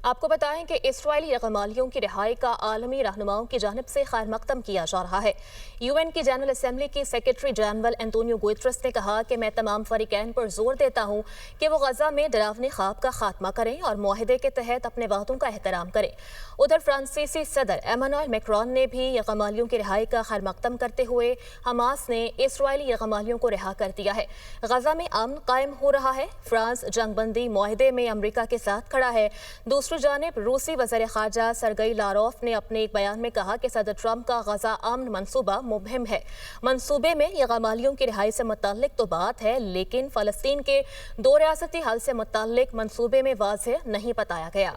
آپ کو بتائیں کہ اسرائیلی یرغمالیوں کی رہائی کا عالمی رہنماؤں کی جانب سے خیر مقدم کیا جا رہا ہے۔ یو این کی جنرل اسمبلی کی سیکرٹری جنرل انتونیو گوئٹرس نے کہا کہ میں تمام فریقین پر زور دیتا ہوں کہ وہ غزہ میں ڈراونے خواب کا خاتمہ کریں اور معاہدے کے تحت اپنے وعدوں کا احترام کریں۔ ادھر فرانسیسی صدر ایمانوئل میکرون نے بھی یرغمالیوں کی رہائی کا خیر مقدم کرتے ہوئے حماس نے اسرائیلی یرغمالیوں کو رہا کر دیا ہے۔ غزہ میں امن قائم ہو رہا ہے۔ فرانس جنگ بندی معاہدے میں امریکہ کے ساتھ کھڑا ہے۔ دوسری جانب روسی وزیر خارجہ سرگئی لاروف نے اپنے ایک بیان میں کہا کہ صدر ٹرمپ کا غزہ امن منصوبہ مبہم ہے۔ منصوبے میں یرغمالیوں کی رہائی سے متعلق تو بات ہے، لیکن فلسطین کے دو ریاستی حل سے متعلق منصوبے میں واضح نہیں بتایا گیا۔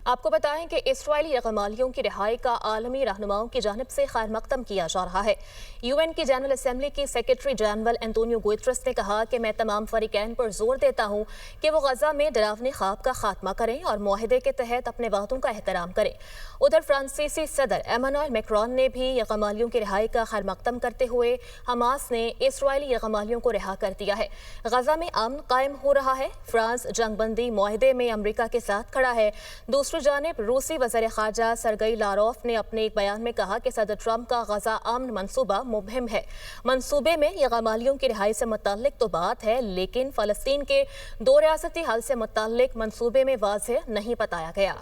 آپ کو بتائیں کہ اسرائیلی یرغمالیوں کی رہائی کا عالمی رہنماؤں کی جانب سے خیر مقدم کیا جا رہا ہے۔ یو این کی جنرل اسمبلی کی سیکرٹری جنرل انتونیو گوئٹرس نے کہا کہ میں تمام فریقین پر زور دیتا ہوں کہ وہ غزہ میں ڈراونے خواب کا خاتمہ کریں اور معاہدے کے تحت اپنے وعدوں کا احترام کریں۔ ادھر فرانسیسی صدر ایمانوئل میکرون نے بھی یرغمالیوں کی رہائی کا خیر مقدم کرتے ہوئے حماس نے اسرائیلی یرغمالیوں کو رہا کر دیا ہے۔ غزہ میں امن قائم ہو رہا ہے۔ فرانس جنگ بندی معاہدے میں امریکہ کے ساتھ کھڑا ہے۔ دوسری جانب روسی وزیر خارجہ سرگئی لاروف نے اپنے ایک بیان میں کہا کہ صدر ٹرمپ کا غزہ امن منصوبہ مبہم ہے۔ منصوبے میں یرغمالیوں کی رہائی سے متعلق تو بات ہے، لیکن فلسطین کے دو ریاستی حل سے متعلق منصوبے میں واضح نہیں بتایا گیا۔